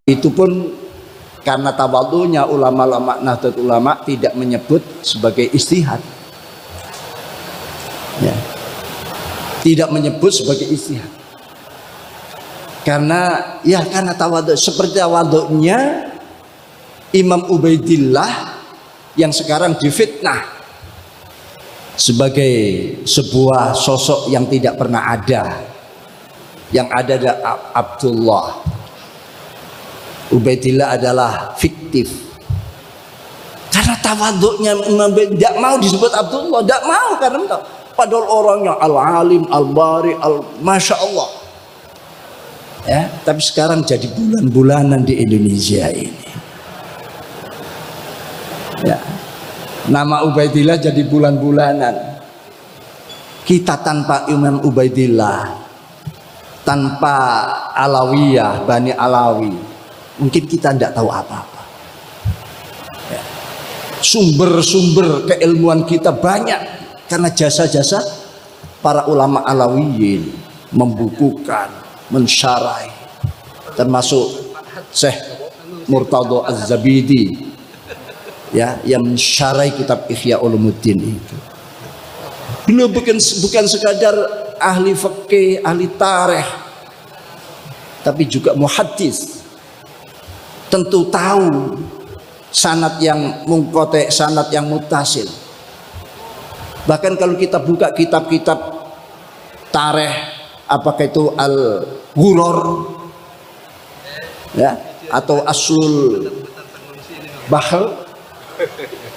Itu pun karena tawadhunya ulama-ulama Nahdlatul Ulama tidak menyebut sebagai ijtihad. Ya. Tidak menyebut sebagai ijtihad. Karena tawadhu, seperti tawadhunya Imam Ubaidillah yang sekarang difitnah sebagai sebuah sosok yang tidak pernah ada. Yang ada adalah Abdullah. Ubaidillah adalah fiktif. Karena tawadhunya tidak mau disebut Abdullah, tidak mau, karena padahal orangnya al-alim, al-bari, masya Allah. Ya, tapi sekarang jadi bulan-bulanan di Indonesia ini. Ya, nama Ubaidillah jadi bulan-bulanan. Kita tanpa Imam Ubaidillah, tanpa Alawiyah, Bani Alawi, mungkin kita tidak tahu apa-apa. Ya. Sumber-sumber keilmuan kita banyak karena jasa-jasa para ulama Alawiyin membukukan, mensyarahi, termasuk Syekh Murtadha Az-Zabidi, ya, yang mensyarahi kitab Ihya Ulumuddin itu. Beliau bukan sekadar ahli fikih, ahli tarikh, tapi juga muhaddis. Tentu tahu sanad yang munqati', sanad yang muttasil. Bahkan kalau kita buka kitab-kitab tarikh, apakah itu Al-Ghuror, ya, atau Aslul Bahr,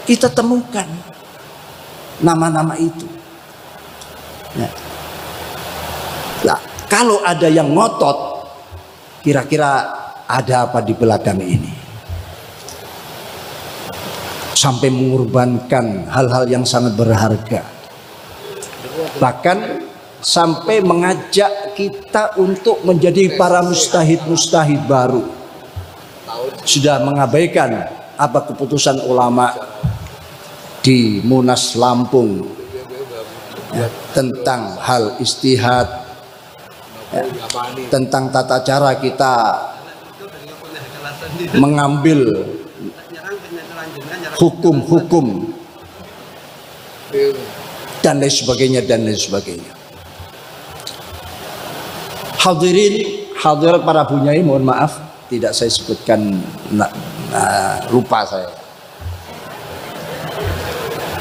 kita temukan nama-nama itu. Ya. Nah, kalau ada yang ngotot, kira-kira ada apa di belakang ini? Sampai mengorbankan hal-hal yang sangat berharga. Bahkan sampai mengajak kita untuk menjadi para mustahid-mustahid baru. Sudah mengabaikan apa keputusan ulama di Munas Lampung, ya, tentang hal ijtihad, ya, tentang tata cara kita mengambil hukum-hukum dan lain sebagainya dan lain sebagainya. Hadirin, hadirat para bunyai, mohon maaf tidak saya sebutkan, lupa saya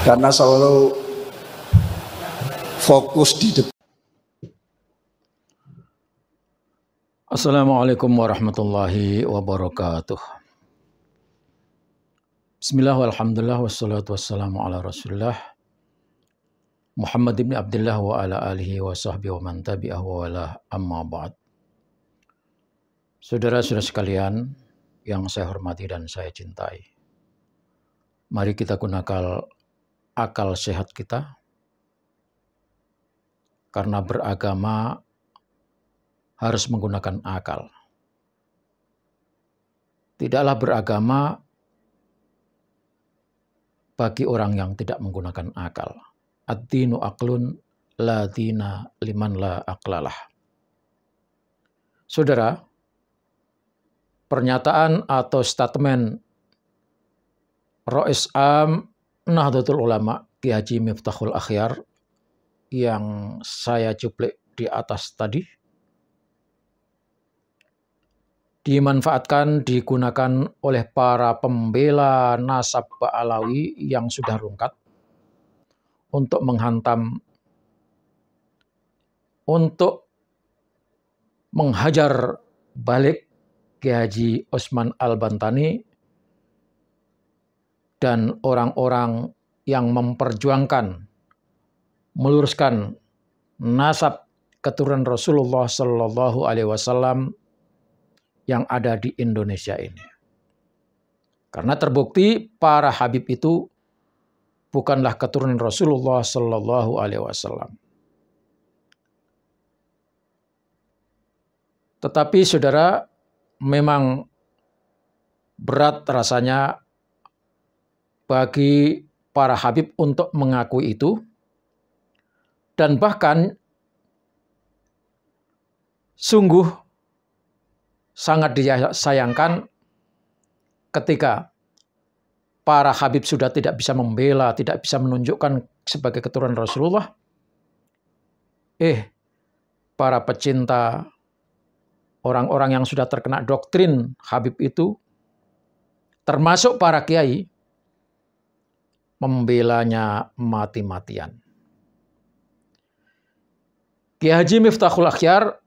karena selalu fokus di depan. Assalamualaikum warahmatullahi wabarakatuh. Bismillah walhamdulillah wassalatu wassalamu ala rasulillah Muhammad ibn Abdullah wa ala alihi wa sahbihi wa man tabi'ahu wa wala, amma ba'd. Saudara-saudara sekalian yang saya hormati dan saya cintai, mari kita gunakan akal sehat kita, karena beragama harus menggunakan akal. Tidaklah beragama bagi orang yang tidak menggunakan akal. Ad-dinu aqlun la dina liman la aqlalah. Saudara, pernyataan atau statement Rais Am Nahdlatul Ulama Ki Haji Miftahul Akhyar yang saya cuplik di atas tadi dimanfaatkan, digunakan oleh para pembela nasab Ba'alawi yang sudah rungkat untuk menghantam, untuk menghajar balik Ki Haji Osman Al-Bantani dan orang-orang yang memperjuangkan, meluruskan nasab keturunan Rasulullah Sallallahu Alaihi Wasallam yang ada di Indonesia ini. Karena terbukti para Habib itu bukanlah keturunan Rasulullah Sallallahu Alaihi Wasallam. Tetapi saudara, memang berat rasanya bagi para Habib untuk mengakui itu, dan bahkan sungguh sangat disayangkan ketika para habib sudah tidak bisa membela, tidak bisa menunjukkan sebagai keturunan Rasulullah. Para pecinta, orang-orang yang sudah terkena doktrin habib itu, termasuk para kiai, membelanya mati-matian. Kiai Haji Miftahul Akhyar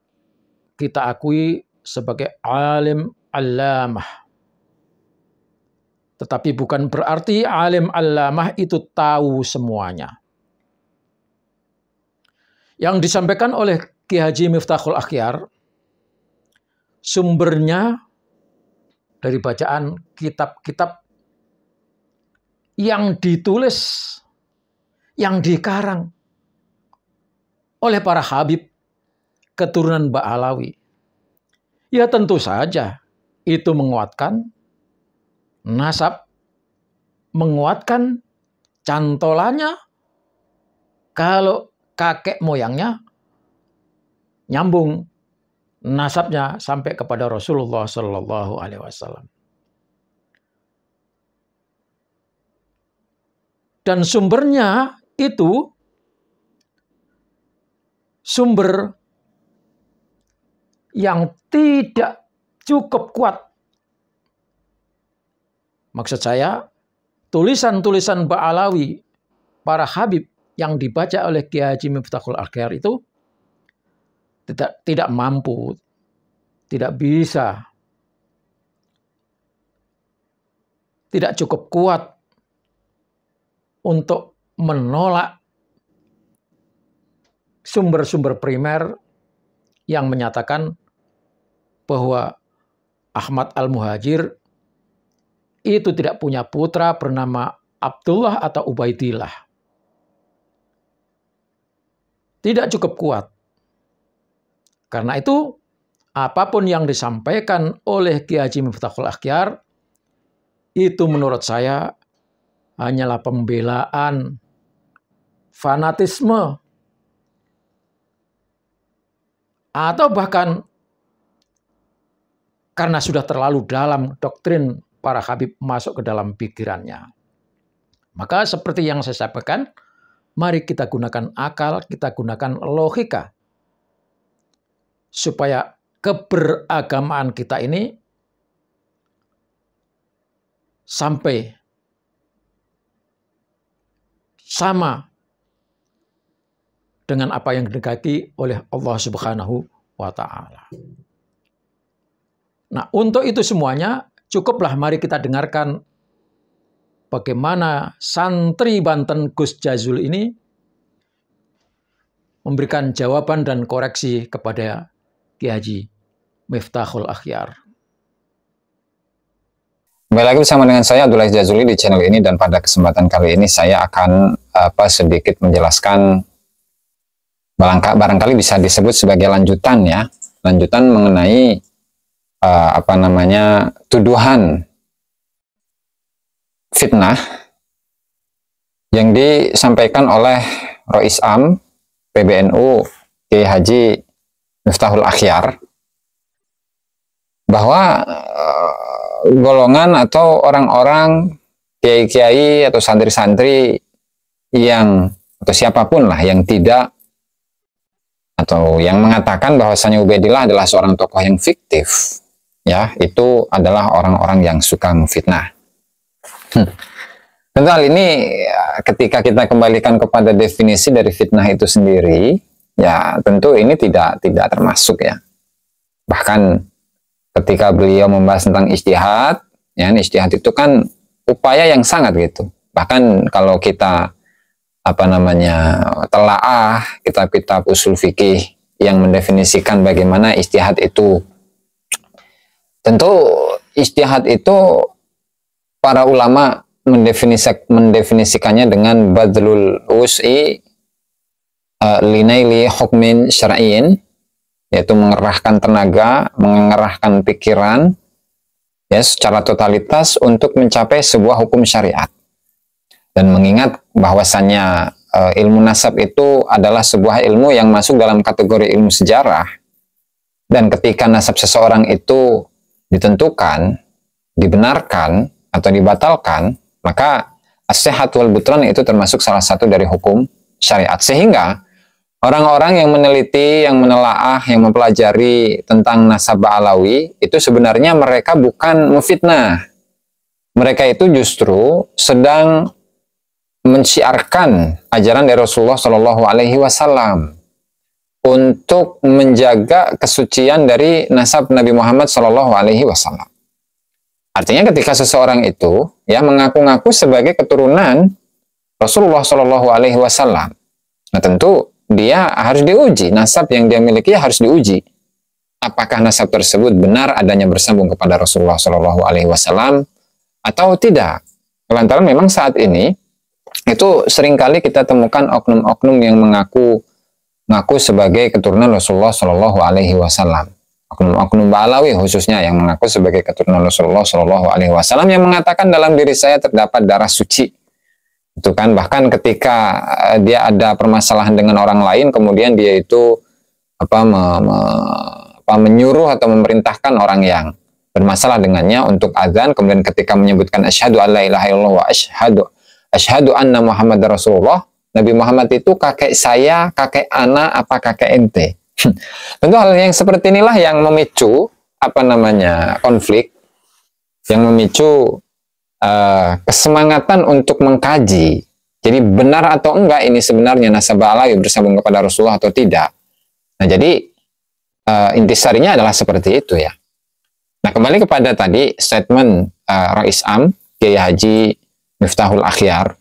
kita akui sebagai alim allamah. Tetapi bukan berarti alim allamah itu tahu semuanya. Yang disampaikan oleh Kiai Haji Miftahul Akhyar, sumbernya dari bacaan kitab-kitab yang ditulis, yang dikarang oleh para habib keturunan Ba'alawi. Ya tentu saja itu menguatkan nasab, menguatkan cantolannya kalau kakek moyangnya nyambung nasabnya sampai kepada Rasulullah Shallallahu Alaihi Wasallam. Dan sumbernya itu sumber yang tidak cukup kuat. Maksud saya, tulisan-tulisan Ba'alawi, para habib yang dibaca oleh Kiai Haji Miftahul Akhyar itu tidak mampu, tidak bisa, tidak cukup kuat untuk menolak sumber-sumber primer yang menyatakan bahwa Ahmad Al-Muhajir itu tidak punya putra bernama Abdullah atau Ubaidillah. Tidak cukup kuat. Karena itu, apapun yang disampaikan oleh Kiai Haji Miftahul Akhyar, itu menurut saya hanyalah pembelaan, fanatisme, atau bahkan karena sudah terlalu dalam doktrin para habib masuk ke dalam pikirannya. Maka seperti yang saya sampaikan, mari kita gunakan akal, kita gunakan logika, supaya keberagamaan kita ini sampai sama dengan apa yang dikehendaki oleh Allah Subhanahu wa Ta'ala. Nah, untuk itu semuanya cukuplah mari kita dengarkan bagaimana santri Banten Gus Jazul ini memberikan jawaban dan koreksi kepada Kiai Haji Miftahul Akhyar. Kembali lagi bersama dengan saya Abdullah Jazuli di channel ini, dan pada kesempatan kali ini saya akan sedikit menjelaskan, barangkali bisa disebut sebagai lanjutan ya, lanjutan mengenai tuduhan fitnah yang disampaikan oleh Rois Am PBNU Kiai Haji Miftahul Akhyar, bahwa golongan atau orang-orang kiai-kiai atau santri-santri yang atau siapapun lah yang tidak atau yang mengatakan bahwasanya Ubaidillah adalah seorang tokoh yang fiktif, ya, itu adalah orang-orang yang suka memfitnah. Tentu hal ini ketika kita kembalikan kepada definisi dari fitnah itu sendiri, ya tentu ini tidak termasuk ya. Bahkan ketika beliau membahas tentang ijtihad, ya, ijtihad itu kan upaya yang sangat gitu. Bahkan kalau kita telaah kitab-kitab usul fikih yang mendefinisikan bagaimana ijtihad itu, tentu ijtihad itu para ulama mendefinisikannya dengan badlul wus'i linaili hukmin syar'iyyin, yaitu mengerahkan tenaga, mengerahkan pikiran ya secara totalitas untuk mencapai sebuah hukum syariat. Dan mengingat bahwasannya ilmu nasab itu adalah sebuah ilmu yang masuk dalam kategori ilmu sejarah, Dan ketika nasab seseorang itu ditentukan, dibenarkan atau dibatalkan, maka as-sihhat wal butlan itu termasuk salah satu dari hukum syariat. Sehingga orang-orang yang meneliti, yang menelaah, yang mempelajari tentang nasab Ba'alawi itu sebenarnya mereka bukan memfitnah. Mereka itu justru sedang mensiarkan ajaran dari Rasulullah Shallallahu Alaihi Wasallam untuk menjaga kesucian dari nasab Nabi Muhammad Shallallahu Alaihi Wasallam. Artinya ketika seseorang itu ya mengaku-ngaku sebagai keturunan Rasulullah Shallallahu Alaihi Wasallam, nah tentu dia harus diuji, nasab yang dia miliki harus diuji. Apakah nasab tersebut benar adanya bersambung kepada Rasulullah Shallallahu Alaihi Wasallam atau tidak? Lantaran memang saat ini itu seringkali kita temukan oknum-oknum yang mengaku sebagai keturunan Rasulullah Shallallahu Alaihi Wasallam. Oknum-oknum Ba'alawi khususnya yang mengaku sebagai keturunan Rasulullah Shallallahu Alaihi Wasallam yang mengatakan dalam diri saya terdapat darah suci. Itu kan bahkan ketika dia ada permasalahan dengan orang lain, kemudian dia itu menyuruh atau memerintahkan orang yang bermasalah dengannya untuk azan, kemudian ketika menyebutkan asyhadu alla ilaha illallah wa asyhadu anna Muhammadar Rasulullah, Nabi Muhammad itu kakek saya, kakek ana, apa kakek ente? Tentu hal yang seperti inilah yang memicu konflik, yang memicu kesemangatan untuk mengkaji. Jadi benar atau enggak ini sebenarnya nasab Ba'alawi bersambung kepada Rasulullah atau tidak. Nah jadi intisarinya adalah seperti itu ya. Nah kembali kepada tadi statement Rais Am Kiai Haji Miftahul Akhyar,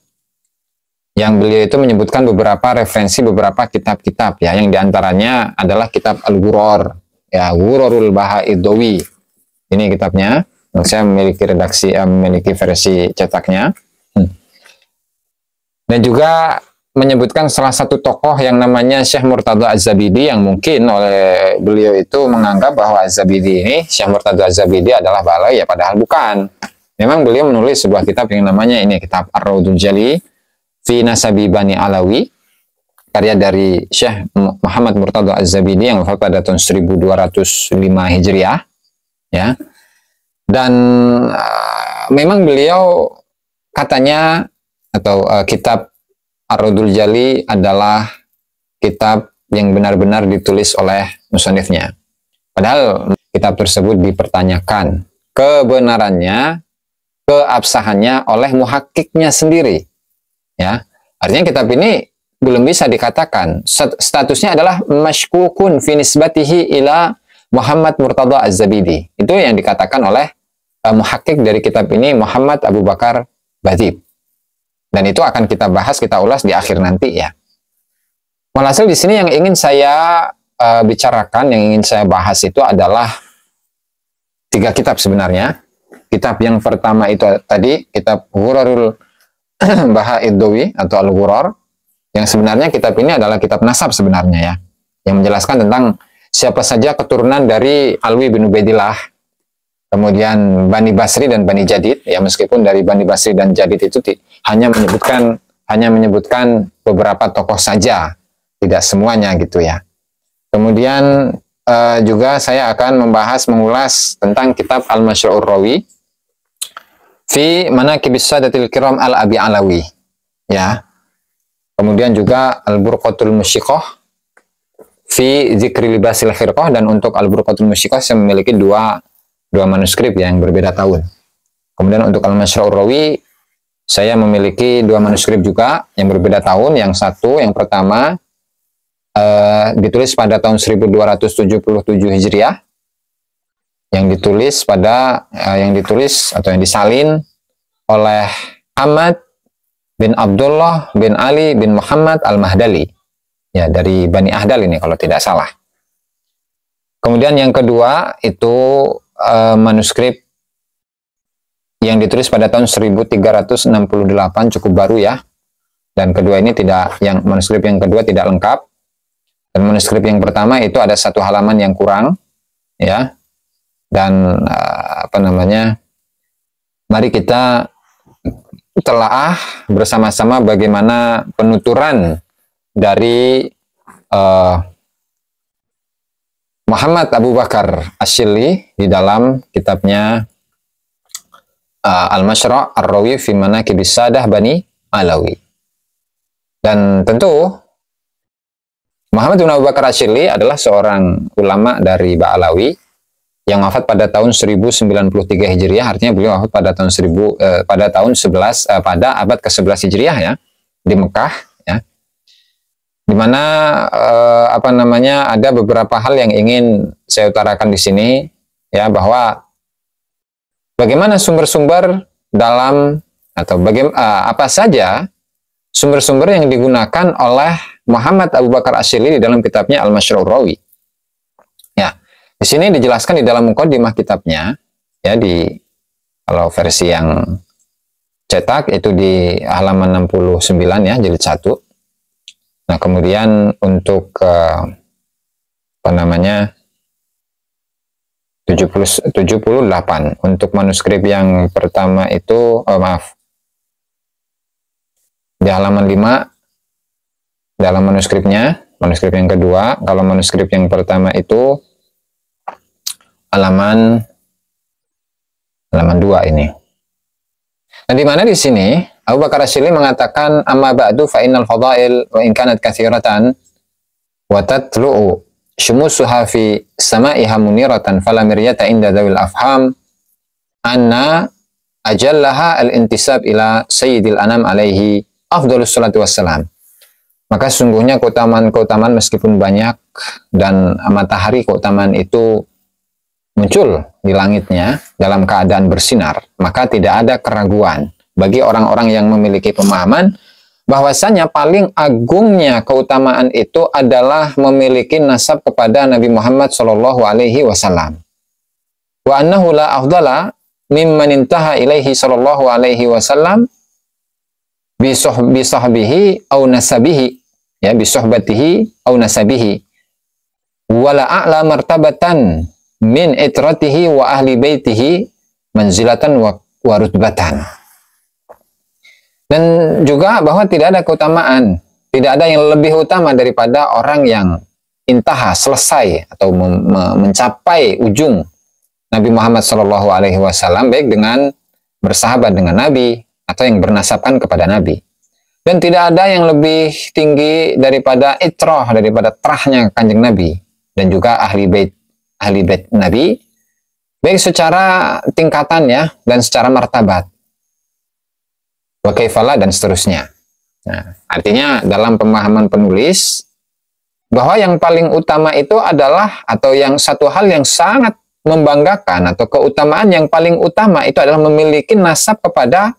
yang beliau itu menyebutkan beberapa referensi beberapa kitab-kitab ya, yang diantaranya adalah kitab Al-Ghuror ya, Ghurorul Bahaidawi. Ini kitabnya, saya memiliki versi cetaknya. Dan juga menyebutkan salah satu tokoh yang namanya Syekh Murtada Az-Zabidi, yang mungkin oleh beliau itu menganggap bahwa Az-Zabidi ini, Syekh Murtada Az-Zabidi adalah Ba'alawi ya, padahal bukan. Memang beliau menulis sebuah kitab yang namanya ini kitab Ar-Raudul Jali fi Nasabi Bani Alawi, karya dari Syekh Muhammad Murtada Az-Zabidi yang wafat pada tahun 1205 Hijriah ya. Dan memang beliau katanya atau kitab Ar-Raudul Jali adalah kitab yang benar-benar ditulis oleh musannifnya. Padahal kitab tersebut dipertanyakan kebenarannya, keabsahannya oleh muhakkiknya sendiri. Ya, artinya kitab ini belum bisa dikatakan, statusnya adalah mashkukun fi nisbatihi ila Muhammad Murtada Az-Zabidi. Itu yang dikatakan oleh muhakkik dari kitab ini, Muhammad Abu Bakar Badib. Dan itu akan kita bahas, kita ulas di akhir nanti ya. Walhasil di sini yang ingin saya bicarakan, yang ingin saya bahas itu adalah 3 kitab sebenarnya. Kitab yang pertama itu tadi kitab Ghurorul Bahaidawi atau Al-Ghuror, yang sebenarnya kitab ini adalah kitab nasab sebenarnya ya, yang menjelaskan tentang siapa saja keturunan dari Alwi bin Ubaidillah, kemudian Bani Basri dan Bani Jadid ya, meskipun dari Bani Basri dan Jadid itu hanya menyebutkan beberapa tokoh saja, tidak semuanya gitu ya. Kemudian juga saya akan mengulas tentang kitab Al-Masyru'ur Rawi fi Manaqibis Sadatil Kiram Al-Abi Alawi ya. Kemudian juga Al-Burqatul Musyiqah fi Zikri Libasil Khirqah, dan untuk Al-Burqatul Musyiqah saya memiliki dua manuskrip yang berbeda tahun. Kemudian untuk Al-Masyru'ur Rawi saya memiliki 2 manuskrip juga yang berbeda tahun. Yang pertama ditulis pada tahun 1277 Hijriah, yang ditulis atau yang disalin oleh Ahmad bin Abdullah bin Ali bin Muhammad Al-Mahdali ya, dari Bani Ahdal ini kalau tidak salah. Kemudian yang kedua itu manuskrip yang ditulis pada tahun 1368, cukup baru ya. Dan kedua ini manuskrip yang kedua tidak lengkap. Dan manuskrip yang pertama itu ada 1 halaman yang kurang ya. Dan mari kita telaah bersama-sama bagaimana penuturan dari Muhammad Abu Bakar Asyili di dalam kitabnya Al-Mashra' Ar-Rawi fi Manaqibis Sadah Bani Alawi. Dan tentu Muhammad bin Abu Bakar Asyili adalah seorang ulama dari Ba'alawi yang wafat pada tahun 1093 Hijriah, artinya beliau wafat pada tahun pada abad ke-11 Hijriah ya, di Mekah ya. Di mana ada beberapa hal yang ingin saya utarakan di sini ya, bahwa bagaimana sumber-sumber dalam atau apa saja sumber-sumber yang digunakan oleh Muhammad Abu Bakar Asyili di dalam kitabnya Al-Mashra' Ar-Rawi. Ya, di sini dijelaskan di dalam muqaddimah kitabnya ya, kalau versi yang cetak itu di halaman 69 ya, jilid 1. Nah, kemudian untuk 78 untuk manuskrip yang pertama itu di halaman 5 dalam manuskrip yang kedua. Kalau manuskrip yang pertama itu halaman 2 ini. Nah, di mana di sini Abu Bakar Asyili mengatakan, amma ba'du fa innal fadail wa in kanat katsiratan wa tatlu'u syumusuha fi sama'iha muniratan fala miryata inda dzawil afham anna ajallaha al-intisab ila sayyidil anam alaihi afdhalus salatu wassalam. Maka sungguhnya keutamaan meskipun banyak dan matahari keutamaan itu muncul di langitnya dalam keadaan bersinar, maka tidak ada keraguan bagi orang-orang yang memiliki pemahaman bahwasanya paling agungnya keutamaan itu adalah memiliki nasab kepada Nabi Muhammad Shallallahu Alaihi Wasallam. Wa annahu la afdala mimman intaha ilaihi Shallallahu Alaihi Wasallam bisahbihi au nasabihi, ya, bisahbatihi au nasabihi, wala a'la martabatan min itratihi wa ahli baitihi manzilatan wa rutbatan. Dan juga bahwa tidak ada keutamaan, tidak ada yang lebih utama daripada orang yang intaha, selesai atau mencapai ujung Nabi Muhammad Shallallahu Alaihi Wasallam, baik dengan bersahabat dengan Nabi atau yang bernasabkan kepada Nabi. Dan tidak ada yang lebih tinggi daripada itrah, daripada terahnya kanjeng Nabi, dan juga ahli bait Nabi, baik secara tingkatan ya, dan secara martabat, wa kaifala dan seterusnya. Nah, artinya dalam pemahaman penulis bahwa yang paling utama itu adalah, atau yang satu hal yang sangat membanggakan atau keutamaan yang paling utama itu adalah memiliki nasab kepada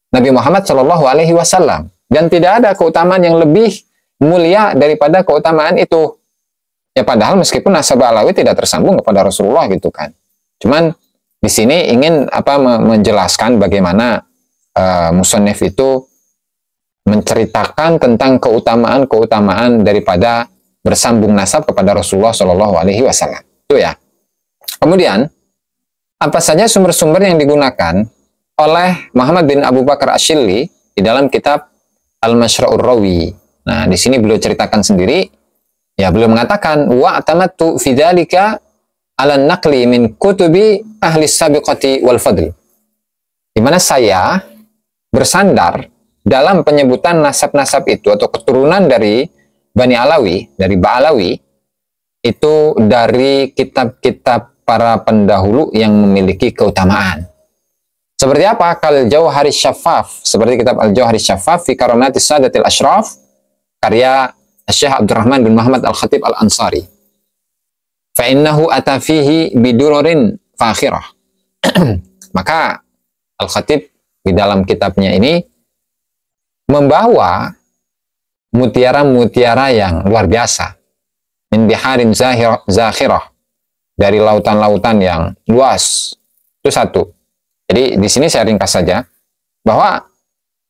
Nabi Muhammad Shallallahu Alaihi Wasallam, dan tidak ada keutamaan yang lebih mulia daripada keutamaan itu. Ya, padahal meskipun nasab Alawi tidak tersambung kepada Rasulullah gitu kan. Cuman di sini ingin menjelaskan bagaimana musannif itu menceritakan tentang keutamaan daripada bersambung nasab kepada Rasulullah Shallallahu Alaihi Wasallam. Itu ya. Kemudian apa saja sumber-sumber yang digunakan oleh Muhammad bin Abu Bakar Asyili di dalam kitab Al-Mashra' Ar-Rawi. Nah, di sini beliau ceritakan sendiri. Ya, beliau mengatakan wa atamattu fi dzalika 'ala naqli min kutubi ahli sabiqati wal fadl. Di mana saya bersandar dalam penyebutan nasab-nasab itu atau keturunan dari Bani Alawi, dari Ba'alawi, itu dari kitab-kitab para pendahulu yang memiliki keutamaan. Seperti apa? Kal Jauharis Syaffaf, seperti kitab Al-Jauharis Syaffaf fi Karamatis Sadatil Ashraf, karya Syekh Abdurrahman bin Muhammad Al-Khatib Al-Ansari. Fa innahu ata fihi bidururin fakhirah. Maka Al-Khatib di dalam kitabnya ini membawa mutiara-mutiara yang luar biasa. Min biharin zakhirah, dari lautan-lautan yang luas. Itu satu. Jadi di sini saya ringkas saja bahwa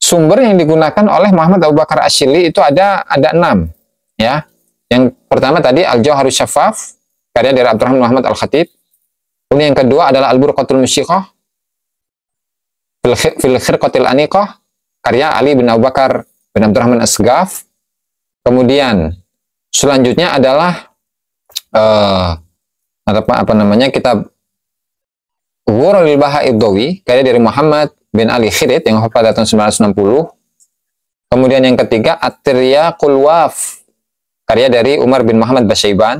sumber yang digunakan oleh Muhammad Abu Bakar Asyili itu ada 6 ya. Yang pertama tadi Al-Jauharus Syaffaf karya dari Abdurrahman Muhammad Al-Khatib. Kemudian yang kedua adalah Al-Burqatul Musyiqah fil Khirqatil Aniqah karya Ali bin Abu Bakar bin Abdurrahman As-Segaf. Kemudian selanjutnya adalah atau apa namanya kitab Ghurrul Baha'id-Dawi karya dari Muhammad bin Ali Khirit yang wafat tahun 960. Kemudian yang ketiga At-Tiryaqul Waf karya dari Umar bin Muhammad Basyaiban.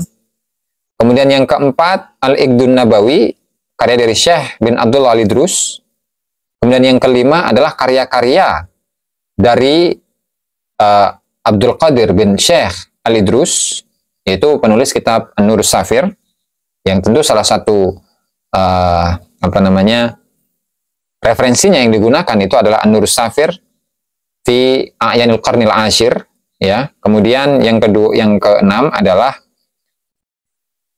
Kemudian yang keempat Al-Iqdun Nabawi karya dari Syekh bin Abdullah Al-Idrus. Kemudian yang kelima adalah karya-karya dari Abdul Qadir bin Syekh Al-Idrus, yaitu penulis kitab An-Nur Safir, yang tentu salah satu referensinya yang digunakan itu adalah An-Nur Safir fi A'yanil Qarnil Ashir, ya. Kemudian yang keenam adalah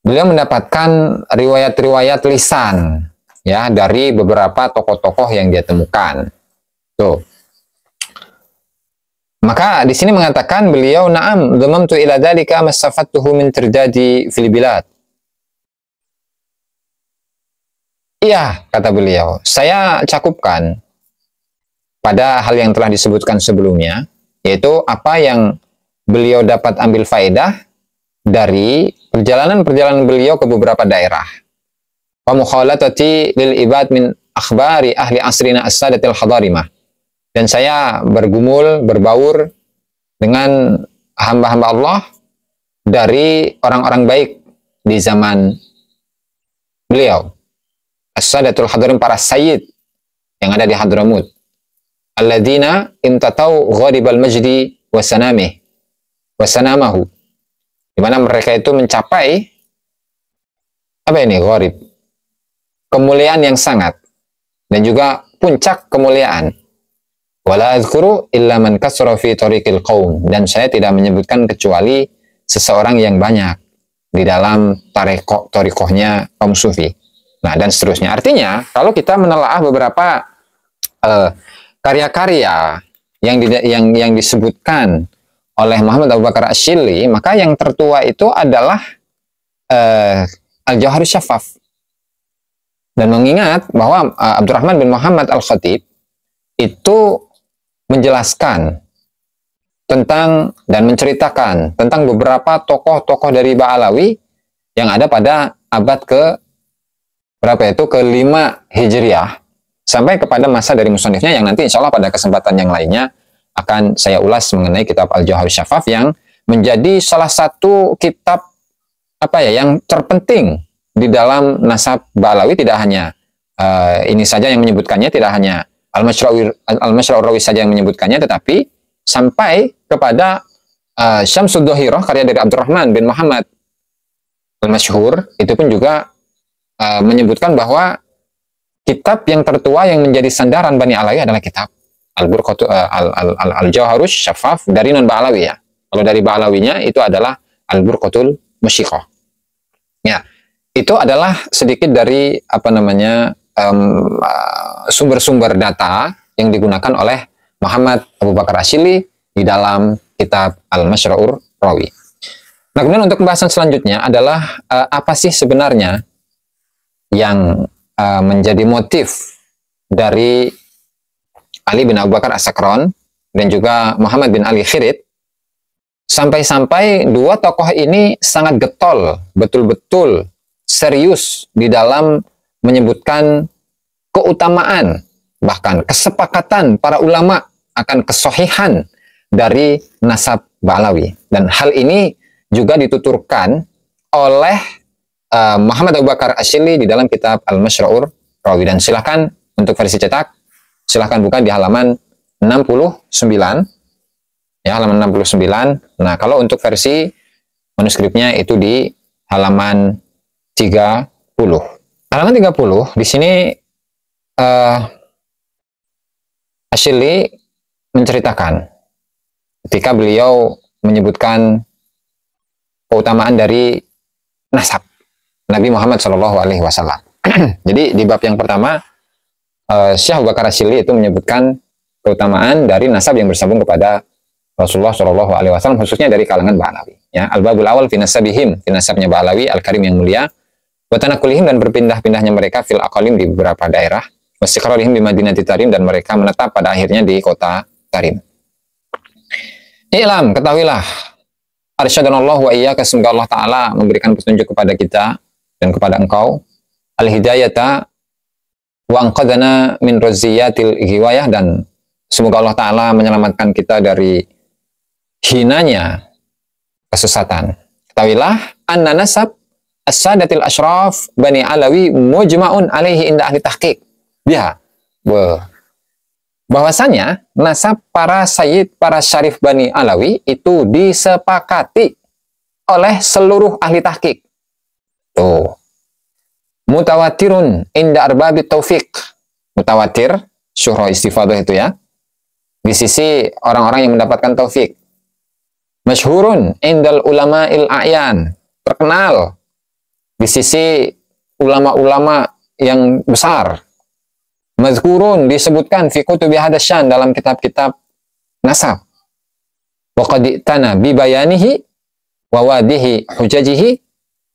beliau mendapatkan riwayat-riwayat lisan, ya, dari beberapa tokoh-tokoh yang dia temukan. Tuh. Maka di sini mengatakan beliau, na'am dhamamtu ila dzalika mastafattuhu min tirdadi fil bilad. Iya, kata beliau, saya cakupkan pada hal yang telah disebutkan sebelumnya, yaitu apa yang beliau dapat ambil faedah dari perjalanan-perjalanan beliau ke beberapa daerah. Wa mukhalatati lil ibad min akhbari ahli asrina as-sadatil hadarimah. Dan saya bergumul, berbaur dengan hamba-hamba Allah dari orang-orang baik di zaman beliau. As-sadatul hadarim, para sayyid yang ada di Hadramut. Alladzina imtatau ghadibal majdi wa sanamahu. Di mana mereka itu mencapai apa ini? Gharib. Kemuliaan yang sangat dan juga puncak kemuliaan. Wala azkuru illa man kasra fi tariqil qaum, dan saya tidak menyebutkan kecuali seseorang yang banyak di dalam tariqohnya kaum sufi. Nah, dan seterusnya. Artinya, kalau kita menelaah beberapa karya-karya yang disebutkan oleh Muhammad Abu Bakar Asy-Syilli, maka yang tertua itu adalah Al-Jawharus Syafaf. Dan mengingat bahwa Abdurrahman bin Muhammad Al-Khatib itu menjelaskan tentang dan menceritakan tentang beberapa tokoh-tokoh dari Ba'alawi yang ada pada abad ke berapa itu, ke-5 Hijriah, sampai kepada masa dari musannifnya yang nanti insya Allah pada kesempatan yang lainnya akan saya ulas mengenai kitab Al-Jawharus Syafaf yang menjadi salah satu kitab yang terpenting di dalam nasab Ba'alawi. Tidak hanya ini saja yang menyebutkannya, tidak hanya Al-Masyra'ur Rawi saja yang menyebutkannya, tetapi sampai kepada Syamsud Dhahirah karya dari Abdurrahman bin Muhammad Al-Masyhur itu pun juga menyebutkan bahwa kitab yang tertua yang menjadi sandaran Bani Alawi adalah kitab Al-Jawharus Syafaf dari non Ba'alawi, ya. Kalau dari Ba'alawinya itu adalah Al-Burqatul Musyiqah. Ya, itu adalah sedikit dari sumber-sumber data yang digunakan oleh Muhammad Abu Bakar Asy-Syilli di dalam kitab Al-Masyra'ur Rawi. Nah, kemudian untuk pembahasan selanjutnya adalah apa sih sebenarnya yang menjadi motif dari Ali bin Abu Bakar As-Sakran dan juga Muhammad bin Ali Khirit, sampai-sampai dua tokoh ini sangat getol, betul-betul serius di dalam menyebutkan keutamaan, bahkan kesepakatan para ulama akan kesohihan dari nasab Ba'alawi. Dan hal ini juga dituturkan oleh Muhammad Abu Bakar Asy-Syilli di dalam kitab Al-Masyra'ur Rawi. Dan silahkan untuk versi cetak, silahkan buka di halaman 69, ya, halaman 69. Nah, kalau untuk versi manuskripnya itu di halaman 30. Halaman 30 di sini Asy-Syilli menceritakan ketika beliau menyebutkan keutamaan dari nasab Nabi Muhammad SAW. Jadi di bab yang pertama Syekh Abu Bakar Asy-Syilli itu menyebutkan keutamaan dari nasab yang bersambung kepada Rasulullah SAW, khususnya dari kalangan Ba'alawi. Ya, al-babul awal fi nasabihim, fi nasabnya Ba'alawi al-karim yang mulia, wa tanakulihim, dan berpindah-pindahnya mereka fil aqalim, di beberapa daerah, wa istiqrarihim di Madinati Tarim, dan mereka menetap pada akhirnya di kota Tarim. I'lam, ketahuilah, arsyadallahu wa iyyaka, semoga Allah Ta'ala memberikan petunjuk kepada kita dan kepada engkau al-hidayata wa anqadana min raziyatil ghiwayah, dan semoga Allah Ta'ala menyelamatkan kita dari hinanya kesesatan. Ketahuilah anna nasab as-sadatil ashraf Bani Alawi mujma'un alaihi inda ahli tahqiq biha. Bahwasanya nasab para sayyid, para syarif Bani Alawi itu disepakati oleh seluruh ahli tahqiq. Tuh. Mutawatirun inda arbabit taufiq. Mutawatir, syuhra istifadah itu ya, di sisi orang-orang yang mendapatkan taufik. Masyhurun indal ulama'il a'yan. Terkenal di sisi ulama-ulama yang besar. Mazkurun, disebutkan fi kutubi hadasyan, dalam kitab-kitab nasab. Wa qad tana bi bayanihi wa wadihi hujajihi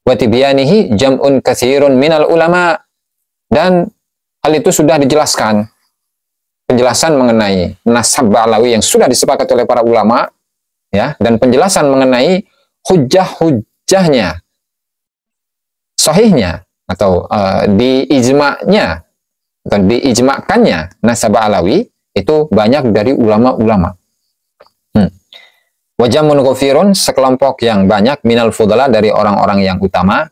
wa tibyanihi jam'un katsirun minal ulama, dan hal itu sudah dijelaskan, penjelasan mengenai nasab Ba'alawi yang sudah disepakati oleh para ulama ya, dan penjelasan mengenai hujah-hujahnya, sahihnya atau diijma'nya atau diijma'kannya nasab Ba'alawi itu banyak dari ulama-ulama. Wajamun ghafirun, sekelompok yang banyak minal fudala, dari orang-orang yang utama,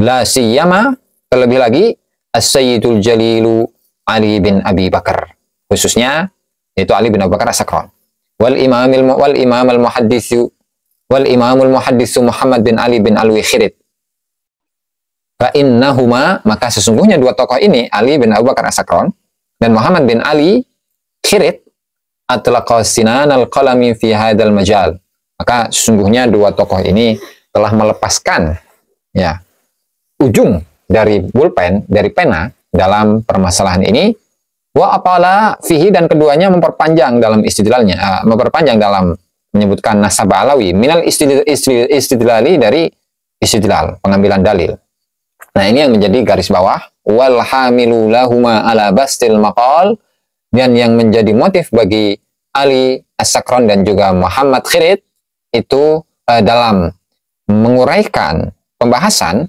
la siyama, terlebih lagi as-sayyidul jalilu Ali bin Abi Bakar, khususnya yaitu Ali bin Abi Bakar As-Sakran, wal imamul muhadditsu Muhammad bin Ali bin Alwi Khirit. Fa innahuma, maka sesungguhnya dua tokoh ini, Ali bin Abu Bakar As-Sakran dan Muhammad bin Ali Khirit, atlaqa sinanal qalami fi hadzal majal, maka sesungguhnya dua tokoh ini telah melepaskan ya ujung dari pulpen, dari pena dalam permasalahan ini. Wa apala fihi, dan keduanya memperpanjang dalam istidlalnya, memperpanjang dalam menyebutkan nasab Alawi minal istidlali, dari istidlal, pengambilan dalil. Nah, ini yang menjadi garis bawah. Wal hamilu lahuma ala bastil maqal, dan yang menjadi motif bagi Ali As-Sakran dan juga Muhammad Khirit itu dalam menguraikan pembahasan,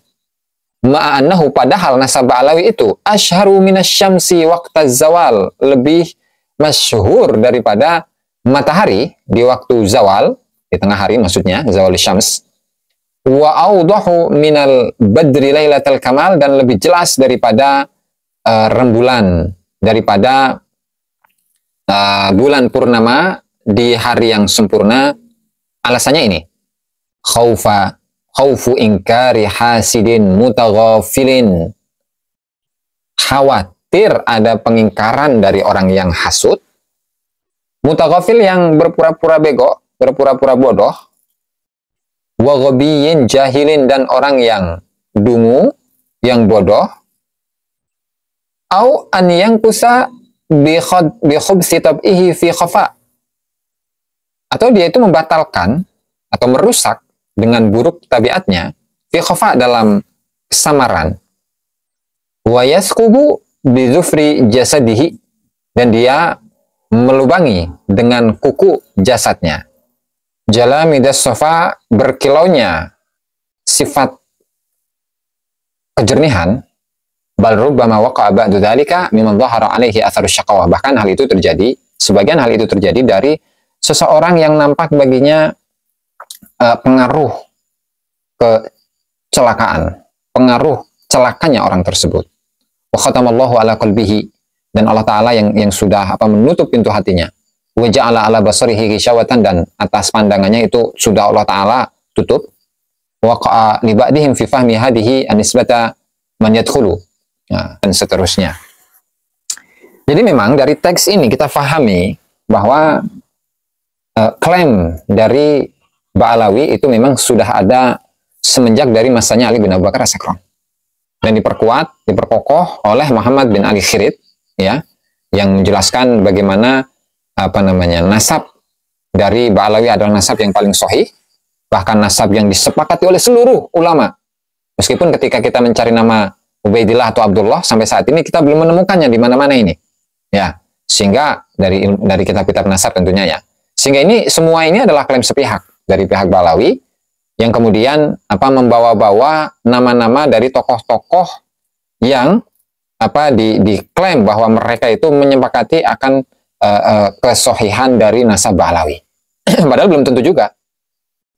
ma'annahu, padahal nasab Alawi itu asyharu minasyamsi waqta zawal, lebih masyhur daripada matahari di waktu zawal, di tengah hari maksudnya, zawal syams, wa awdahu minal badri lailatul kamal, dan lebih jelas daripada rembulan, daripada bulan purnama di hari yang sempurna. Alasannya ini, khaufu inkari hasidin mutaghafilin, khawatir ada pengingkaran dari orang yang hasud, mutaghafil yang berpura-pura bego, berpura-pura bodoh, wa ghabiyin jahilin, dan orang yang dungu, yang bodoh, au an yankusa bi khubsi tab'ihi fi khafa, atau dia itu membatalkan atau merusak dengan buruk tabiatnya fi khafa, dalam kesamaran, wa yaskubu bi zufri jasadihi, dan dia melubangi dengan kuku jasadnya, jalamidas sofa, berkilaunya sifat kejernihan, bal rubbama waqa'a ba'du dzalika mimman dhahara alaihi atharu syaqawah, bahkan hal itu terjadi, sebagian hal itu terjadi dari seseorang yang nampak baginya pengaruh kecelakaan, pengaruh celakanya orang tersebut. Wa khatamallahu ala qalbihi, dan Allah Ta'ala yang sudah menutup pintu hatinya. Wa ja'ala ala basarihi ghishawatan, dan atas pandangannya itu sudah Allah Ta'ala tutup. Wa qa'a li ba'dihim fi fahmi hadhihi anisbata man yadkhulu, dan seterusnya. Jadi memang dari teks ini kita fahami bahwa klaim dari Ba'alawi itu memang sudah ada semenjak dari masanya Ali bin Abu Bakar As-Sakran, dan diperkuat, diperkokoh oleh Muhammad bin Ali Khirit ya, yang menjelaskan bagaimana nasab dari Ba'alawi adalah nasab yang paling sahih, bahkan nasab yang disepakati oleh seluruh ulama. Meskipun ketika kita mencari nama Ubaidillah atau Abdullah, sampai saat ini kita belum menemukannya di mana-mana ini ya, sehingga dari kitab-kitab nasab tentunya ya, sehingga ini semua ini adalah klaim sepihak dari pihak Ba'alawi yang kemudian membawa-bawa nama-nama dari tokoh-tokoh yang diklaim bahwa mereka itu menyepakati akan kesohihan dari nasab Ba'alawi. Padahal belum tentu juga.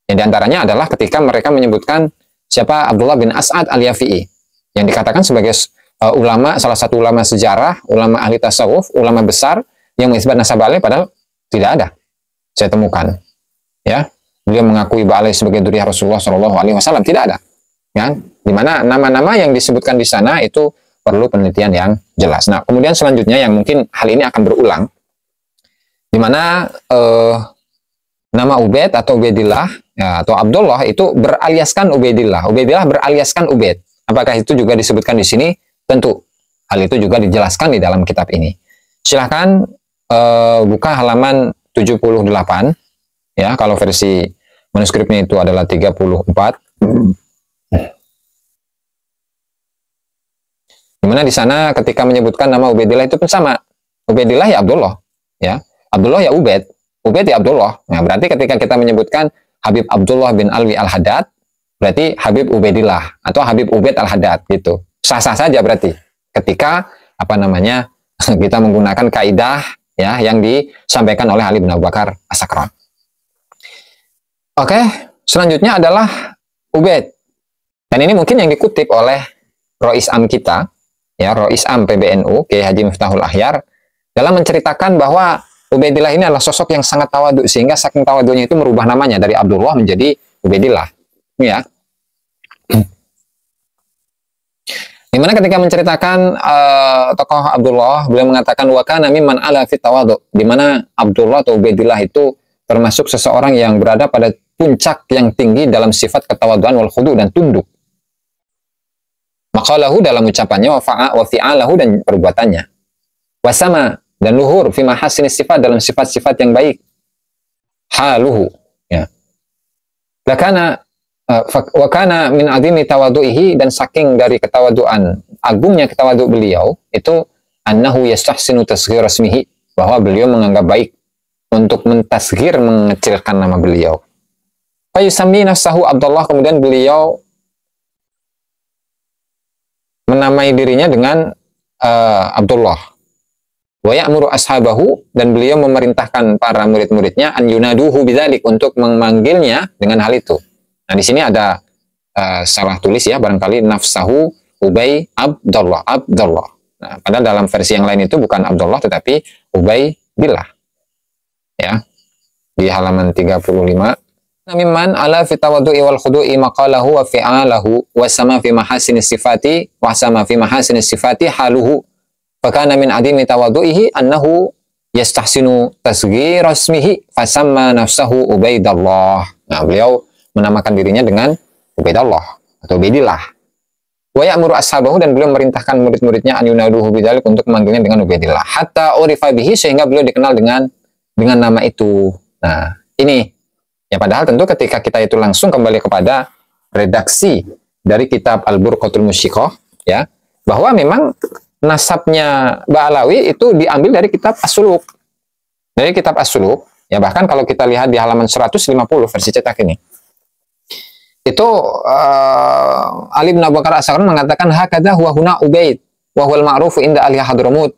Yang diantaranya adalah ketika mereka menyebutkan siapa Abdullah bin As'ad al-Yafi'i, yang dikatakan sebagai salah satu ulama sejarah, ulama ahli tasawuf, ulama besar yang mengisbat nasab Ba'alawi, padahal tidak ada. Saya temukan, ya, beliau mengakui Ba'alawi sebagai dzurriyyah Rasulullah SAW, tidak ada. Ya, di mana nama-nama yang disebutkan di sana itu perlu penelitian yang jelas. Nah, kemudian selanjutnya yang mungkin hal ini akan berulang, di mana nama Ubaid atau Ubaidillah ya, atau Abdullah itu beraliaskan Ubaidillah. Ubaidillah beraliaskan Ubaid. Apakah itu juga disebutkan di sini? Tentu. Hal itu juga dijelaskan di dalam kitab ini. Silahkan buka halaman 78. Ya, kalau versi manuskripnya itu adalah 34. Dimana di sana ketika menyebutkan nama Ubaidillah itu pun sama. Ubaidillah ya Abdullah. Ya. Abdullah ya Ubaid. Ubaid ya Abdullah. Nah, berarti ketika kita menyebutkan Habib Abdullah bin Alwi al-Haddad, berarti Habib Ubaidillah atau Habib Ubaid al-Haddad gitu. Sah-sah saja berarti ketika kita menggunakan kaidah ya yang disampaikan oleh Ali bin Abu Bakar As-Sakran. Oke, selanjutnya adalah Ubaid. Dan ini mungkin yang dikutip oleh Rois Am kita, ya, Rois Am PBNU, Kiai Haji Miftahul Ahyar, dalam menceritakan bahwa Ubaidillah ini adalah sosok yang sangat tawadhu, sehingga saking tawadhunya itu merubah namanya dari Abdullah menjadi Ubaidillah. Ya. Dimana ketika menceritakan tokoh Abdullah, beliau mengatakan wa kana mimman ala fit tawadhu, di mana Abdullah atau Ubaidillah itu termasuk seseorang yang berada pada puncak yang tinggi dalam sifat ketawadhuan wal khudu dan tunduk. Maqalahu dalam ucapannya, wa fi'alahu dan perbuatannya. Wasama dan luhur fi mahasini sifat dalam sifat-sifat yang baik. Haluhu, ya. Wa kana min azimi tawadhu'ihi, dan saking dari ketawaduan, agungnya ketawadhu beliau itu annahu yastahsinu tasghir ismihi, bahwa beliau menganggap baik untuk mentasghir, mengecilkan nama beliau. Fa yusammi nafsahu Abdullah, kemudian beliau menamai dirinya dengan Abdullah. Wa ya'muru ashabahu, dan beliau memerintahkan para murid-muridnya an yunaduhu bidzalik, untuk memanggilnya dengan hal itu. Nah, di sini ada salah tulis ya, barangkali nafsahu Ubay Abdullah. Nah, padahal dalam versi yang lain itu bukan Abdullah tetapi Ubaidillah. Ya. Di halaman 35. Mimman ala fi tawaddu'i wal khudu'i maqalahu wa fi'alahu wa sama fi mahasini sifati wa sama fi mahasini sifati haluhu. Fakana min adimi tawaddu'ihi annahu yastahsinu tasghir ismihi fasamma nafsahu Ubaidallah. Nah, beliau menamakan dirinya dengan Ubaidallah atau Ubaidillah. Wa ya'muru ashabahu, dan beliau merintahkan murid-muridnya an yunaduhu bidzalik, untuk memanggilnya dengan Ubaidillah. Hatta urifa bihi, sehingga beliau dikenal dengan nama itu. Nah, ini ya, padahal tentu ketika kita itu langsung kembali kepada redaksi dari kitab Al-Burqatul Musyiqah, ya, bahwa memang nasabnya Ba'alawi itu diambil dari kitab As-Suluk. Dari kitab As-Suluk, ya, bahkan kalau kita lihat di halaman 150 versi cetak ini, itu Ali bin Abu Bakar As-Sakran mengatakan hakadha huwa huna Ubaid wa huwal ma'rufu inda ahli Hadramut.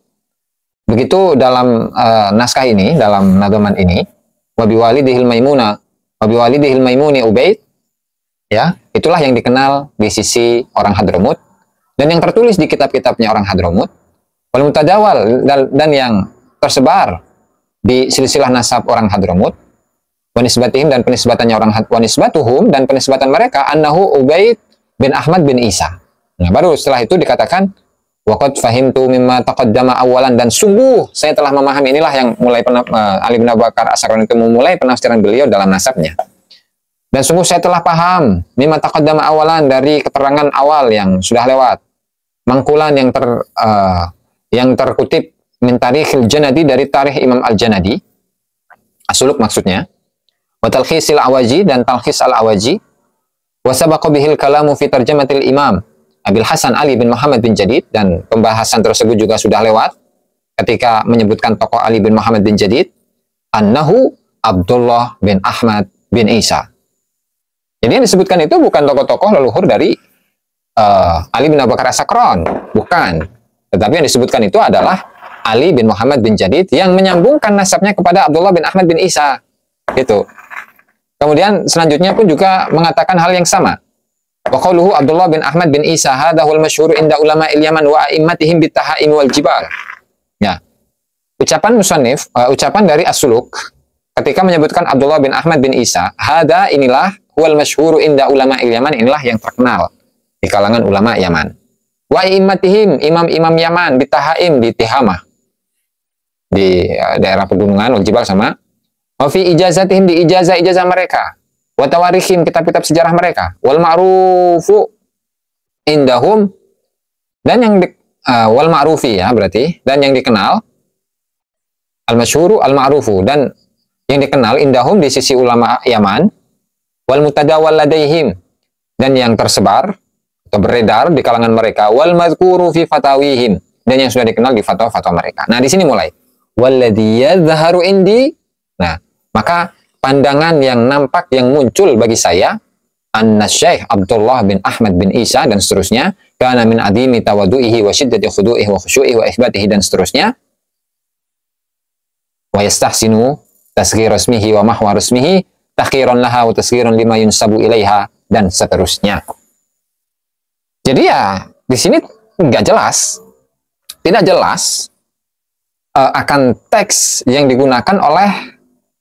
Begitu dalam naskah ini, dalam nadhaman ini, wa biwalidihil maimuna wa biwalidihil maimuni Ubaid, ya, itulah yang dikenal di sisi orang Hadramut, dan yang tertulis di kitab-kitabnya orang Hadramut, wal mutadawal, dan yang tersebar di silsilah nasab orang Hadramut, wanisbatihim, dan penisbatannya orang wanisbatuhum, dan penisbatan mereka annahu Ubaid bin Ahmad bin Isa. Nah, baru setelah itu dikatakan waqad fahimtu mimma taqaddama awalan, dan sungguh saya telah memahami, inilah yang mulai Ali bin Abu Bakar As-Sakran itu memulai penafsiran beliau dalam nasabnya. Dan sungguh saya telah paham mimma taqaddama awalan, dari keterangan awal yang sudah lewat, mangkulan yang terkutip min tarikhil Janadi, dari tarikh Imam Al-Janadi, As-Suluk maksudnya, wa talkhisil Awaji, dan talkhis Al-Awaji, wa sabaqa bihil kalamu fi tarjamatil Imam Abil Hasan Ali bin Muhammad bin Jadid, dan pembahasan tersebut juga sudah lewat ketika menyebutkan tokoh Ali bin Muhammad bin Jadid, annahu Abdullah bin Ahmad bin Isa. Jadi yang disebutkan itu bukan tokoh-tokoh leluhur dari Ali bin Abu Bakar As-Sakron, bukan. Tetapi yang disebutkan itu adalah Ali bin Muhammad bin Jadid yang menyambungkan nasabnya kepada Abdullah bin Ahmad bin Isa. Gitu. Kemudian selanjutnya pun juga mengatakan hal yang sama. Wa qauluhu Abdullah bin Ahmad bin Isa hadza huwal masyhur inda ulama Yaman wa a'immatihim bitahaim wal jibal. Ya. Ucapan musannif, ucapan dari As-Suluk ketika menyebutkan Abdullah bin Ahmad bin Isa, hadza inilah huwal masyhur inda ulama Yaman, inilah yang terkenal di kalangan ulama Yaman. Wa a'immatihim, imam-imam Yaman bitahaim di Tihamah. Di daerah pegunungan wal jibal sama wa fi ijazatihim di ijazah mereka. Wa tawarikhim, kitab-kitab sejarah mereka. Wal ma'rufu indahum, dan yang wal ma'rufi ya berarti, dan yang dikenal al masyhuru al ma'rufu, dan yang dikenal indahum di sisi ulama Yaman, wal mutadawwal ladaihim, dan yang tersebar atau beredar di kalangan mereka, wal mazkuru fi fatawihim, dan yang sudah dikenal di fatwa-fatwa mereka. Nah, di sini mulai walladzi yadhharu indi. Nah, maka pandangan yang nampak, yang muncul bagi saya, anna Syekh Abdullah bin Ahmad bin Isa dan seterusnya, kana min adimi tawadu'ihi wa syiddati khudu'ihi wa khusyu'ihi wa ikhbatihi dan seterusnya, wa yastahsinu tasghir ismihi wa mahwa ismihi takhiran laha wa tasghirun lima yunsabu ilaiha dan seterusnya. Jadi ya di sini nggak jelas, tidak jelas akan teks yang digunakan oleh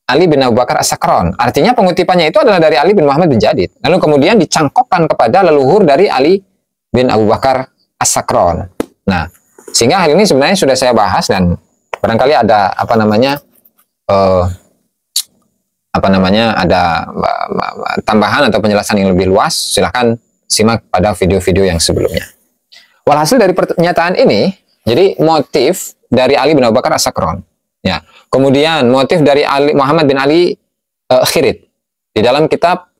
Ali bin Abu Bakar As-Sakron. Artinya pengutipannya itu adalah dari Ali bin Muhammad bin Jadid. Lalu kemudian dicangkokkan kepada leluhur dari Ali bin Abu Bakar As-Sakron. Nah, sehingga hal ini sebenarnya sudah saya bahas dan barangkali ada ada tambahan atau penjelasan yang lebih luas. Silahkan simak pada video-video yang sebelumnya. Walhasil dari pernyataan ini, jadi motif dari Ali bin Abu Bakar As-Sakron. Ya. Kemudian motif dari Muhammad bin Ali Khirid di dalam kitab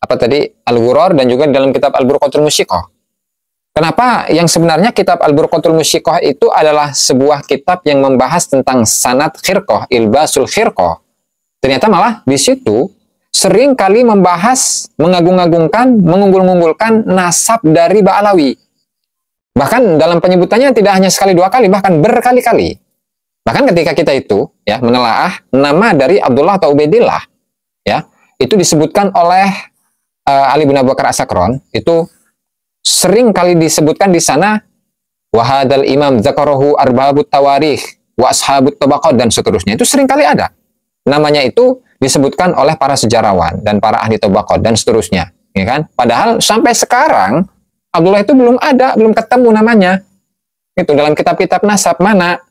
Al-Ghuror dan juga di dalam kitab Al-Burqatul Musyiqah. Kenapa yang sebenarnya kitab Al-Burqatul Musyiqah itu adalah sebuah kitab yang membahas tentang sanad khirqah, ilbasul khirqah. Ternyata malah di situ sering kali membahas, mengagung-agungkan, mengunggul-unggulkan nasab dari Ba'alawi. Bahkan dalam penyebutannya tidak hanya sekali dua kali, bahkan berkali-kali. Bahkan ketika kita itu ya menelaah nama dari Abdullah atau Ubaidillah, ya itu disebutkan oleh Ali bin Abu Bakar As-Sakron, itu sering kali disebutkan di sana wahadal imam zakarahu arbabut tawarikh wa ashabut tabaqat dan seterusnya. Itu sering kali ada. Namanya itu disebutkan oleh para sejarawan dan para ahli tabaqat dan seterusnya, ya kan? Padahal sampai sekarang Abdullah itu belum ada, belum ketemu namanya. Itu dalam kitab-kitab nasab mana?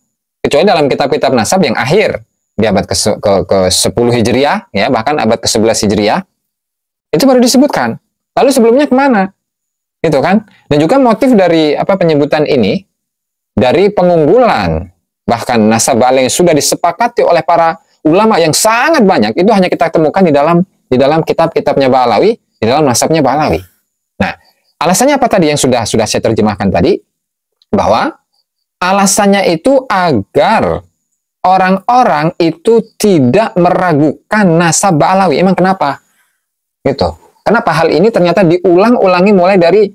Kecuali dalam kitab-kitab nasab yang akhir di abad ke-10 Hijriah, ya, bahkan abad ke-11 Hijriah, itu baru disebutkan. Lalu sebelumnya kemana? Gitu kan? Dan juga motif dari penyebutan ini, dari pengunggulan, bahkan nasab yang sudah disepakati oleh para ulama yang sangat banyak, itu hanya kita temukan di dalam kitab-kitabnya Ba'alawi, di dalam nasabnya Ba'alawi. Nah, alasannya apa tadi yang sudah saya terjemahkan tadi? Bahwa alasannya itu agar orang-orang itu tidak meragukan nasab Ba'alawi. Emang kenapa? Gitu. Kenapa hal ini ternyata diulang-ulangi mulai dari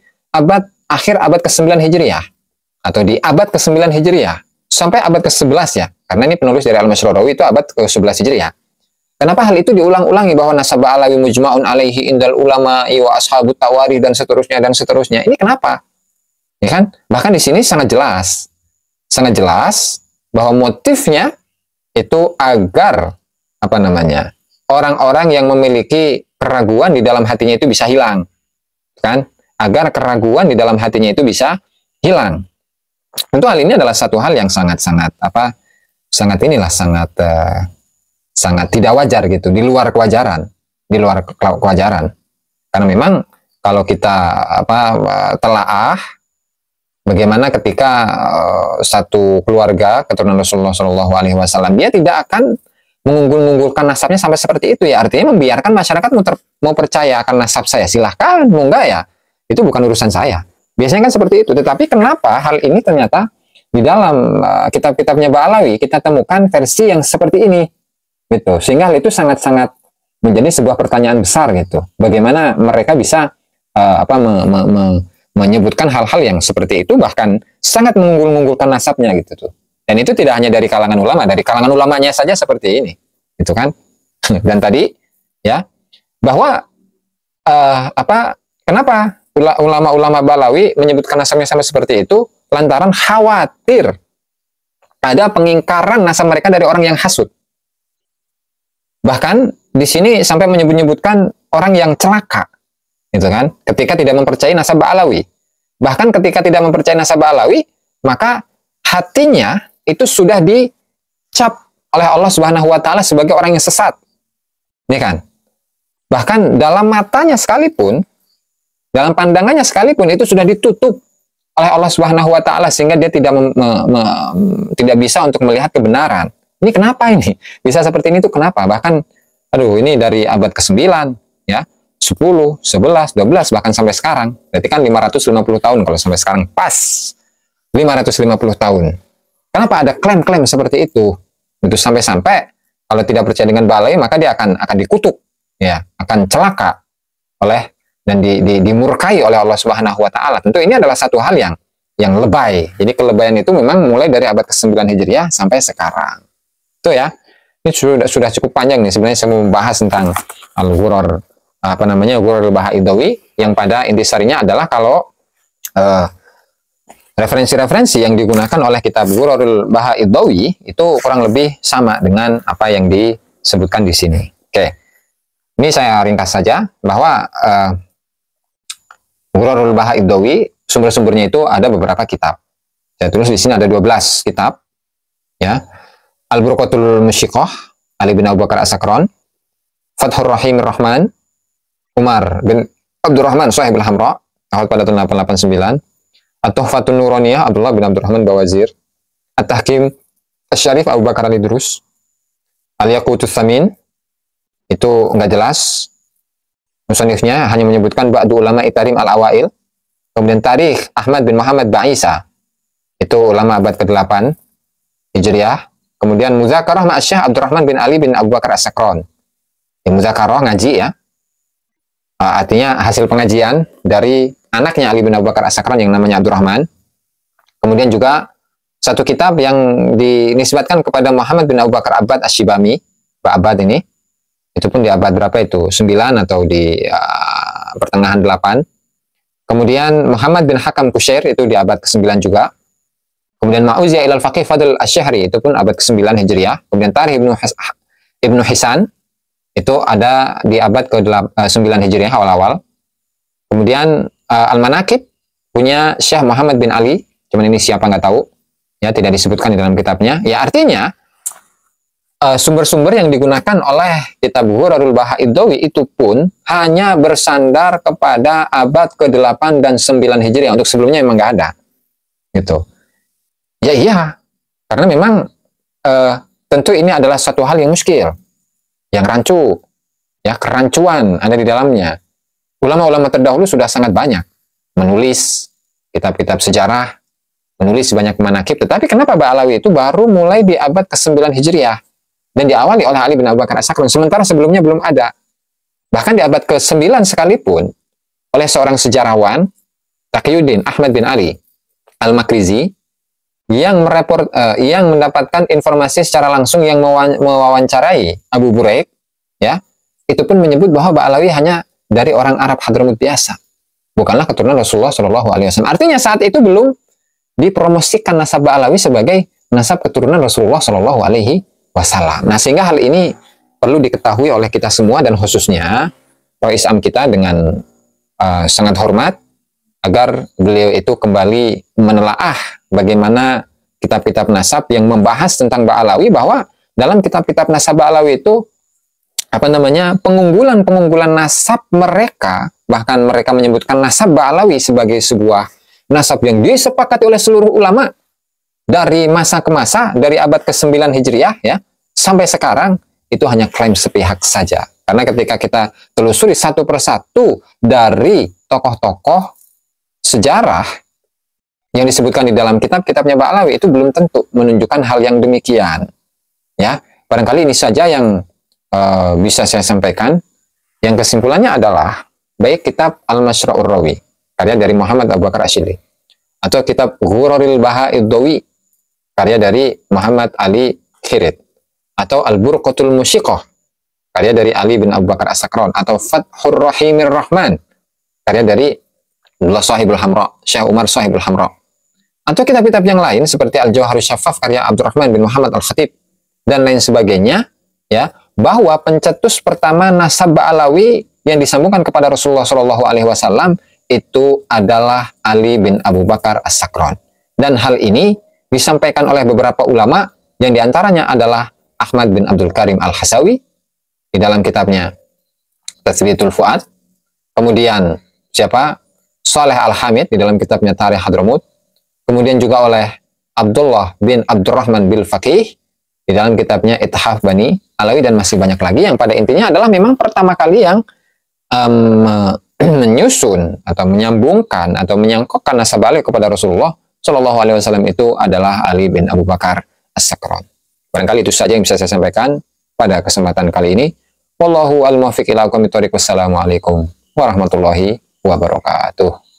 akhir abad ke-9 Hijriah atau di abad ke-9 Hijriah sampai abad ke-11 ya. Karena ini penulis dari Al-Mashrurawi itu abad ke-11 Hijriah. Kenapa hal itu diulang-ulangi bahwa nasab Ba'alawi mujma'un alaihi indal ulama'i wa ashabut tawarikh dan seterusnya dan seterusnya. Ini kenapa? Ya kan? Bahkan di sini sangat jelas bahwa motifnya itu agar orang-orang yang memiliki keraguan di dalam hatinya itu bisa hilang, kan? Agar keraguan di dalam hatinya itu bisa hilang. Tentu hal ini adalah satu hal yang sangat tidak wajar gitu, di luar kewajaran. Karena memang kalau kita telaah bagaimana ketika satu keluarga keturunan Rasulullah SAW, dia tidak akan mengunggul-unggulkan nasabnya sampai seperti itu ya. Artinya membiarkan masyarakat mau percaya akan nasab saya, silahkan, mau enggak ya, itu bukan urusan saya. Biasanya kan seperti itu. Tetapi kenapa hal ini ternyata di dalam kitab-kitabnya Ba'alawi kita temukan versi yang seperti ini, gitu. Sehingga hal itu sangat-sangat menjadi sebuah pertanyaan besar gitu. Bagaimana mereka bisa menyebutkan hal-hal yang seperti itu, bahkan sangat mengunggul-unggulkan nasabnya gitu tuh. Dan itu tidak hanya dari kalangan ulama, dari kalangan ulamanya saja seperti ini, gitu kan? Dan tadi ya bahwa kenapa ulama-ulama Balawi menyebutkan nasabnya sampai seperti itu? Lantaran khawatir ada pengingkaran nasab mereka dari orang yang hasud. Bahkan di sini sampai menyebutkan orang yang celaka, gitu kan? Ketika tidak mempercayai nasab Ba'alawi. Bahkan ketika tidak mempercayai nasab Ba'alawi, maka hatinya itu sudah dicap oleh Allah Subhanahu wa taala sebagai orang yang sesat. Ini kan? Bahkan dalam matanya sekalipun, dalam pandangannya sekalipun itu sudah ditutup oleh Allah Subhanahu wa taala sehingga dia tidak tidak bisa untuk melihat kebenaran. Ini kenapa ini? Bisa seperti ini tuh kenapa? Bahkan ini dari abad ke-9 ya, 10, 11, 12 bahkan sampai sekarang. Berarti kan 550 tahun kalau sampai sekarang pas 550 tahun. Kenapa ada klaim-klaim seperti itu? Itu sampai-sampai kalau tidak percaya dengan Ba'alawi maka dia akan dikutuk ya, akan celaka oleh dan dimurkai oleh Allah Subhanahu wa taala. Tentu ini adalah satu hal yang lebay. Jadi kelebayan itu memang mulai dari abad ke-9 Hijriah sampai sekarang. Itu ya. Ini sudah cukup panjang nih sebenarnya saya mau membahas tentang al-ghurur ghurur al-Bahaidawi yang pada intisarinya adalah kalau referensi-referensi yang digunakan oleh kitab Ghurur al-Bahaidawi itu kurang lebih sama dengan apa yang disebutkan di sini. Oke. Ini saya ringkas saja bahwa Ghurur al-Bahaidawi sumber-sumbernya itu ada beberapa kitab. Saya tulis di sini ada 12 kitab ya. Al-Burqatul Musyiqah, Ali bin Abu Bakar As-Sakran, Fathur Rahim Rahman, Umar bin Abdurrahman Sahibul Hamra, tahun pada tahun 889, At-Tuhfatun Nuraniyah, Abdullah bin Abdurrahman Bawazir, At-Tahkim Asy-Syarif Abu Bakar Al-Idrus, Al-Yaqutus Tsamin, itu enggak jelas. Musannifnya hanya menyebutkan Ba'du Ulama Itarim Al-Awail, kemudian Tarikh Ahmad bin Muhammad Ba'isa, itu ulama abad ke-8 Hijriah. Kemudian Muzakarah Ma'asyah Abdurrahman bin Ali bin Abu Bakar As-Sakran. Muzakarah ngaji ya. Artinya hasil pengajian dari anaknya Ali bin Abu Bakar As-Sakran yang namanya Abdurrahman. Kemudian juga satu kitab yang dinisbatkan kepada Muhammad bin Abu Bakar Abbad Asy-Syibami. Pak Abbad ini. Itu pun di abad berapa itu? 9 atau di pertengahan 8. Kemudian Muhammad bin Hakam Kusyair itu di abad ke-9 juga. Kemudian Ma'uziyah ilal Faqih Fadl Asy-Syahri itu pun abad ke-9 Hijriah. Kemudian Tarikh Ibnu Hisan itu ada di abad ke-9 Hijriah awal-awal. Kemudian Al-Manaqib punya Syekh Muhammad bin Ali, cuman ini siapa nggak tahu. Ya, tidak disebutkan di dalam kitabnya. Ya, artinya sumber-sumber yang digunakan oleh kitab Ghurur al-Bahaidawi itu pun hanya bersandar kepada abad ke-8 dan 9 Hijriah. Untuk sebelumnya memang nggak ada. Gitu. Ya iya, karena memang tentu ini adalah satu hal yang muskil, yang rancu, ya kerancuan ada di dalamnya. Ulama-ulama terdahulu sudah sangat banyak menulis kitab-kitab sejarah, menulis banyak manaqib, tetapi kenapa Ba'alawi itu baru mulai di abad ke-9 Hijriah dan diawali oleh Ali bin Abu Bakar As-Sakran, sementara sebelumnya belum ada. Bahkan di abad ke-9 sekalipun oleh seorang sejarawan Taqiyuddin Ahmad bin Ali Al-Makrizi yang mendapatkan informasi secara langsung yang mewawancarai Abu Buraik, ya, itu pun menyebut bahwa Ba'alawi hanya dari orang Arab Hadramut biasa, bukanlah keturunan Rasulullah Shallallahu Alaihi Wasallam. Artinya saat itu belum dipromosikan nasab Ba'alawi sebagai nasab keturunan Rasulullah Shallallahu Alaihi Wasallam. Nah, sehingga hal ini perlu diketahui oleh kita semua dan khususnya Rois Islam kita dengan sangat hormat agar beliau itu kembali menelaah bagaimana kitab-kitab nasab yang membahas tentang Ba'alawi, bahwa dalam kitab-kitab nasab Ba'alawi itu pengunggulan nasab mereka, bahkan mereka menyebutkan nasab Ba'alawi sebagai sebuah nasab yang disepakati oleh seluruh ulama dari masa ke masa, dari abad ke-9 Hijriah ya sampai sekarang, itu hanya klaim sepihak saja. Karena ketika kita telusuri satu persatu dari tokoh-tokoh sejarah yang disebutkan di dalam kitab-kitabnya Ba'alawi, itu belum tentu menunjukkan hal yang demikian. Ya, barangkali ini saja yang bisa saya sampaikan. Yang kesimpulannya adalah baik kitab Al-Mashra'ur Rawi karya dari Muhammad Abu Bakar Asyidli atau kitab Ghuraril Baha'id Dawi karya dari Muhammad Ali Khirid atau Al-Burqatul Musyiqah karya dari Ali bin Abu Bakar As-Sakran atau Fathur Rahimir Rahman karya dari Abdullah Shahibul Hamra, Syekh Umar Shahibul Hamra, atau kitab-kitab yang lain seperti Al-Jawharus Syaffaf karya Abdurrahman bin Muhammad Al-Khatib dan lain sebagainya, ya, bahwa pencetus pertama nasab Ba'alawi yang disambungkan kepada Rasulullah Shallallahu Alaihi Wasallam itu adalah Ali bin Abu Bakar As-Sakran. Dan hal ini disampaikan oleh beberapa ulama yang diantaranya adalah Ahmad bin Abdul Karim Al-Hasawi di dalam kitabnya Tathbitul Fuad. Kemudian siapa? Saleh Al-Hamid di dalam kitabnya Tarikh Hadramut. Kemudian juga oleh Abdullah bin Abdurrahman bil Faqih di dalam kitabnya Ithaf Bani Alawi, dan masih banyak lagi yang pada intinya adalah memang pertama kali yang menyusun atau menyambungkan atau menyangkokkan nasab balik kepada Rasulullah Shallallahu Alaihi Wasallam itu adalah Ali bin Abu Bakar As-Sakran. Barangkali itu saja yang bisa saya sampaikan pada kesempatan kali ini. Wallahu al-muwaffiq ila aqwamit thoriq. Wassalamualaikum warahmatullahi wabarakatuh.